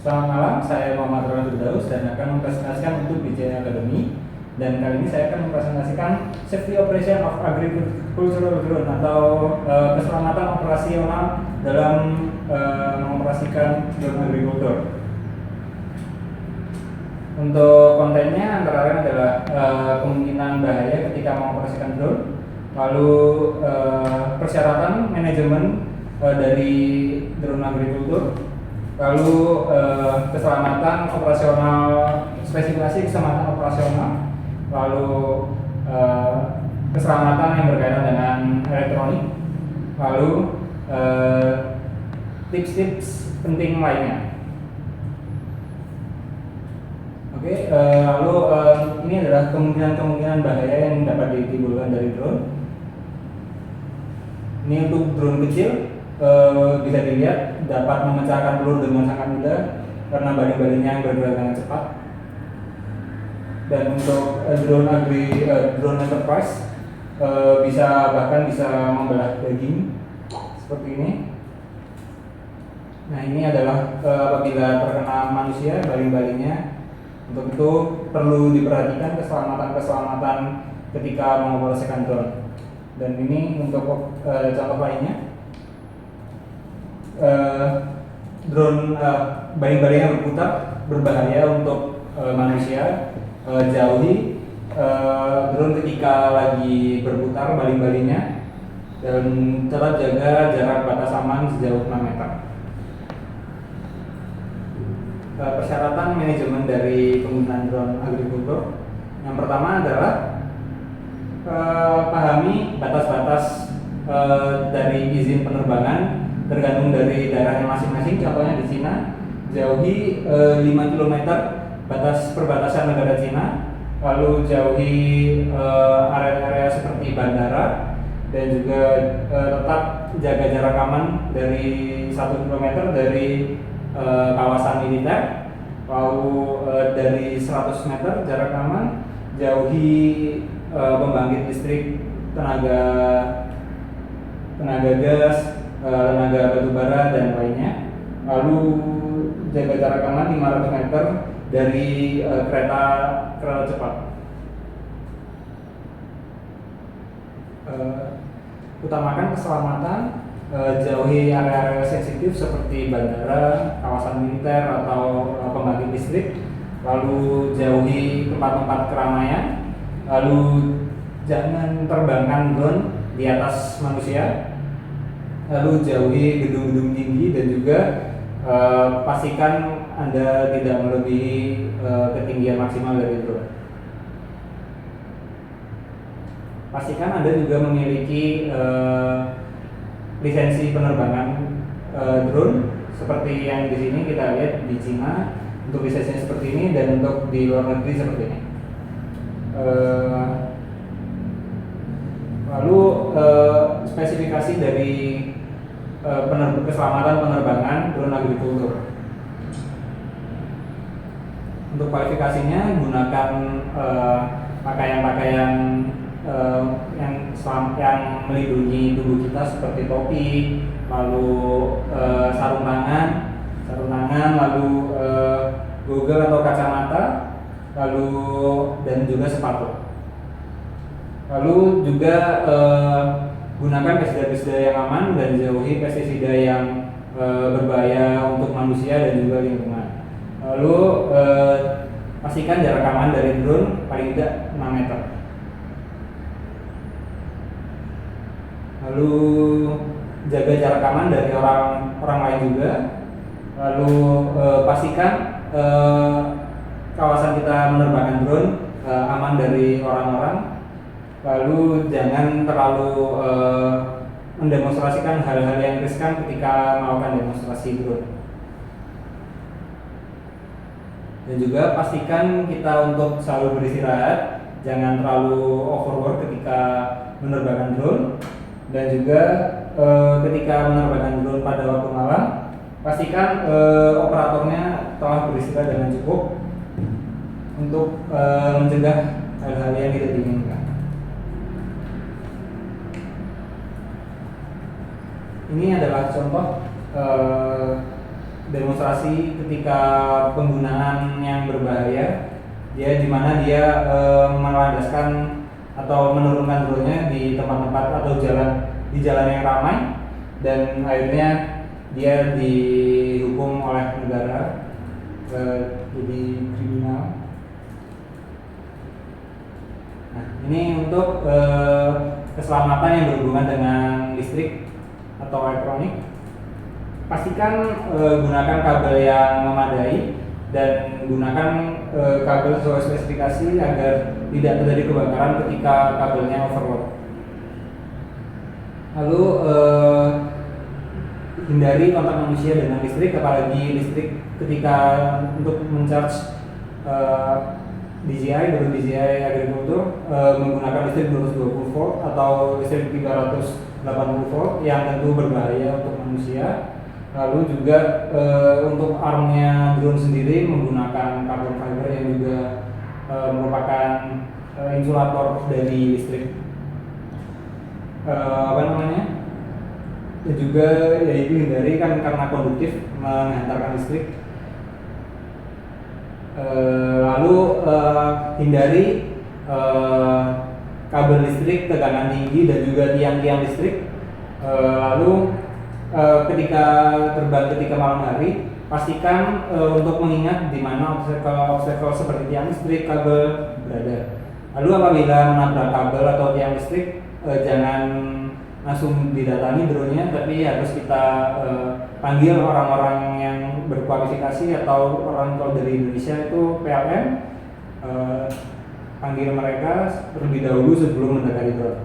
Selamat malam, saya Muhammad Ronald Firdaus dan akan mempresentasikan untuk DJI Academy. Dan kali ini saya akan mempresentasikan Safety Operation of Agricultural Drone atau keselamatan operasional dalam mengoperasikan drone agrikultur. Untuk kontennya antara lain adalah kemungkinan bahaya ketika mengoperasikan drone, lalu persyaratan manajemen dari drone agrikultur, lalu keselamatan operasional, spesifikasi keselamatan operasional, lalu keselamatan yang berkaitan dengan elektronik, lalu tips-tips penting lainnya. Oke, lalu ini adalah kemungkinan bahaya yang dapat ditimbulkan dari drone. Ini untuk drone kecil, bisa dilihat dapat memecahkan telur dengan sangat mudah karena baling-balingnya yang bergerak dengan cepat. Dan untuk drone enterprise bahkan bisa membelah daging seperti ini. Nah, ini adalah apabila terkena manusia baling-balingnya. Untuk itu perlu diperhatikan keselamatan ketika mengoperasikan drone. Dan ini untuk contoh lainnya, drone baling-balingnya berputar, berbahaya untuk manusia. Jauhi drone ketika lagi berputar baling-balingnya, dan tetap jaga jarak batas aman sejauh 6 meter. Persyaratan manajemen dari penggunaan drone agrikultur, yang pertama adalah pahami batas-batas dari izin penerbangan tergantung dari daerahnya masing-masing. Contohnya di Cina, jauhi 5 km batas perbatasan negara Cina, lalu jauhi area-area seperti bandara, dan juga tetap jaga jarak aman dari 1 km dari kawasan militer, lalu dari 100 meter jarak aman jauhi pembangkit listrik, tenaga gas, tenaga batubara dan lainnya. Lalu jaga jarak aman 500 meter dari kereta cepat. Utamakan keselamatan, jauhi area-area sensitif seperti bandara, kawasan militer atau pembangkit listrik, lalu jauhi tempat-tempat keramaian, lalu jangan terbangkan drone di atas manusia, lalu jauhi gedung-gedung tinggi, dan juga pastikan Anda tidak melebihi ketinggian maksimal dari drone. Pastikan Anda juga memiliki lisensi penerbangan drone seperti yang di sini kita lihat di Cina untuk lisensinya seperti ini, dan untuk di luar negeri seperti ini. Lalu spesifikasi dari keselamatan penerbangan drone agrikultur. Untuk kualifikasinya gunakan pakaian-pakaian yang melindungi tubuh kita seperti topi, lalu sarung tangan, lalu goggle atau kacamata, lalu dan juga sepatu. Lalu juga gunakan pestisida yang aman dan jauhi pestisida yang berbahaya untuk manusia dan juga lingkungan. Lalu pastikan jarak aman dari drone paling tidak 6 meter. Lalu jaga jarak aman dari orang lain juga. Lalu pastikan kawasan kita menerbangkan drone aman dari orang-orang. Lalu jangan terlalu mendemonstrasikan hal-hal yang riskan ketika melakukan demonstrasi drone. Dan juga pastikan kita untuk selalu beristirahat, jangan terlalu overwork ketika menerbangkan drone. Dan juga ketika menerbangkan drone pada waktu malam, pastikan operatornya telah beristirahat dengan cukup untuk mencegah hal-hal yang tidak diinginkan. Ini adalah contoh demonstrasi ketika penggunaan yang berbahaya, di mana dia melandaskan atau menurunkan drone-nya di tempat-tempat atau di jalan yang ramai, dan akhirnya dia dihukum oleh negara jadi kriminal. Nah, ini untuk keselamatan yang berhubungan dengan listrik atau elektronik. Pastikan gunakan kabel yang memadai dan gunakan kabel sesuai spesifikasi agar tidak terjadi kebakaran ketika kabelnya overload. Lalu hindari kontak manusia dengan listrik, apalagi listrik ketika untuk mencharge DJI, drone DJI agrikultur menggunakan listrik 220 volt atau listrik 380 volt yang tentu berbahaya untuk manusia. Lalu juga untuk armnya drone sendiri menggunakan carbon fiber yang juga merupakan insulator dari listrik. Dan juga yaitu hindari karena konduktif menghantarkan listrik. Lalu hindari kabel listrik tegangan tinggi dan juga tiang-tiang listrik. Lalu ketika terbang ketika malam hari, pastikan untuk mengingat di mana obstacle seperti tiang listrik, kabel berada. Lalu apabila menabrak kabel atau tiang listrik, jangan langsung didatangi drone-nya, tapi harus kita panggil orang-orang yang berkualifikasi atau orang tua dari Indonesia itu PLN, panggil mereka terlebih dahulu sebelum mendekati drone.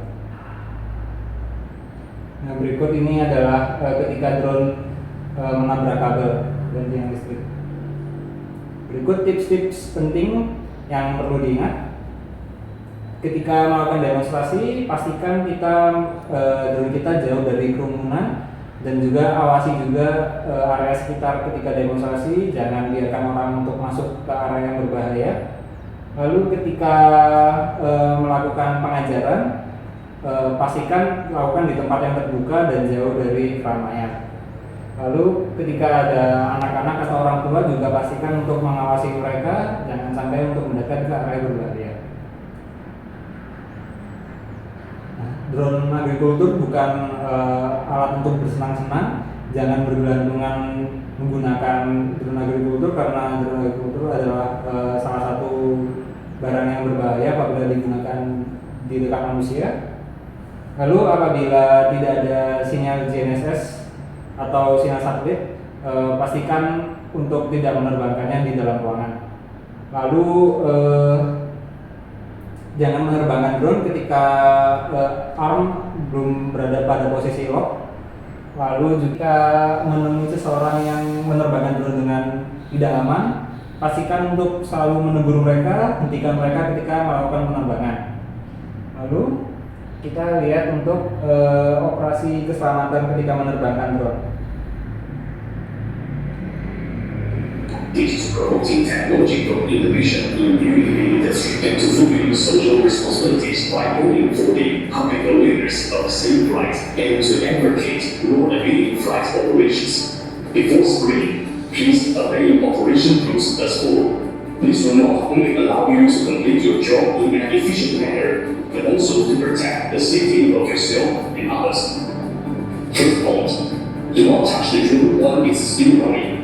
Nah, berikut ini adalah ketika drone menabrak kabel dan tiang listrik. Berikut tips-tips penting yang perlu diingat. Ketika melakukan demonstrasi, pastikan drone kita jauh dari kerumunan dan juga awasi juga area sekitar ketika demonstrasi. Jangan biarkan orang untuk masuk ke area yang berbahaya. Lalu ketika melakukan pengajaran, pastikan lakukan di tempat yang terbuka dan jauh dari keramaian. Lalu ketika ada anak-anak atau orang tua juga pastikan untuk mengawasi mereka, jangan sampai untuk mendekat ke area berbahaya. Drone agrikultur bukan alat untuk bersenang-senang. Jangan bergelantungan menggunakan drone agrikultur, karena drone agrikultur adalah salah satu barang yang berbahaya apabila digunakan di dekat manusia. Lalu apabila tidak ada sinyal GNSS atau sinyal satelit, pastikan untuk tidak menerbangkannya di dalam ruangan. Lalu jangan menerbangkan drone ketika arm belum berada pada posisi lock. Lalu jika menemui seseorang yang menerbangkan drone dengan tidak aman, pastikan untuk selalu menegur mereka, hentikan mereka ketika melakukan penerbangan. Lalu kita lihat untuk operasi keselamatan ketika menerbangkan drone. It is promoting technological innovation in the industry and to fulfill social responsibilities by calling for the public awareness of safe flight and to advocate law-abiding flight operations. Before screening, please obey operation rules as follows. This will not only allow you to complete your job in an efficient manner, but also to protect the safety of yourself and others. First point, do not touch the drone while it's still running.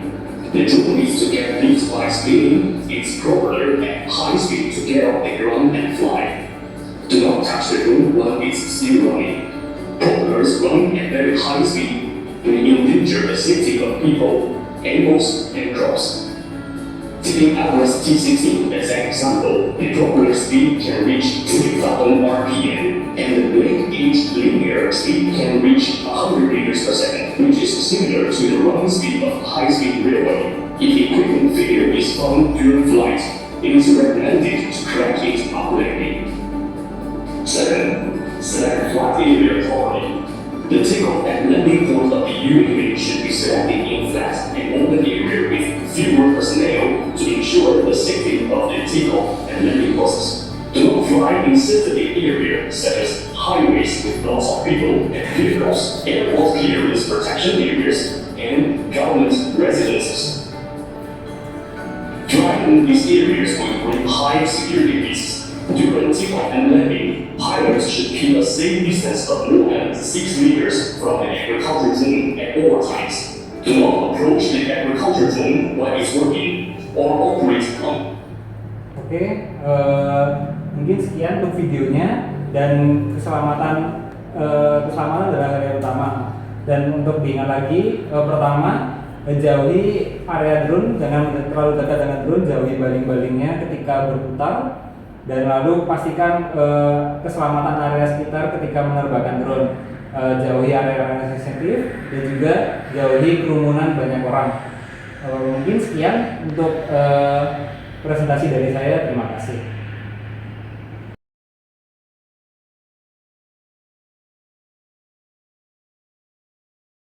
The drone needs to get lit by spinning its propeller at high speed to get off the ground and fly. Do not touch the drone while it's still running. Propellers running at very high speed will endanger the safety of people, animals, and crops. Taking Atlas T16 as an example, the propeller speed can reach 20,000 RPM, and the blade gauge linear speed can reach 100 meters per second, which is similar to the running speed of high-speed railway. If equipment failure is found during flight, it is recommended to correct it upon landing. 7. Select flight area properly. The takeoff and landing point of the UAV should be selected in flat and open area with fewer personnel to ensure the safety of the takeoff and landing process. Do not fly in sensitive areas such as highways with lots of people and vehicles, airport clearance protection areas, and and government residences. Driving these areas will bring high security risks. During takeoff and landing, pilots should keep a safe distance of more than 6 meters from the agriculture zone at all times. Do not approach the agriculture zone while it's working or operate on. Oke, mungkin sekian untuk videonya, dan keselamatan adalah hal yang utama. Dan untuk diingat lagi, pertama, jauhi area drone, jangan terlalu dekat dengan drone, jauhi baling-balingnya ketika berputar, dan lalu pastikan keselamatan area sekitar ketika menerbangkan drone. Jauhi area-area sensitif dan juga jauhi kerumunan banyak orang. Mungkin sekian untuk presentasi dari saya. Terima kasih.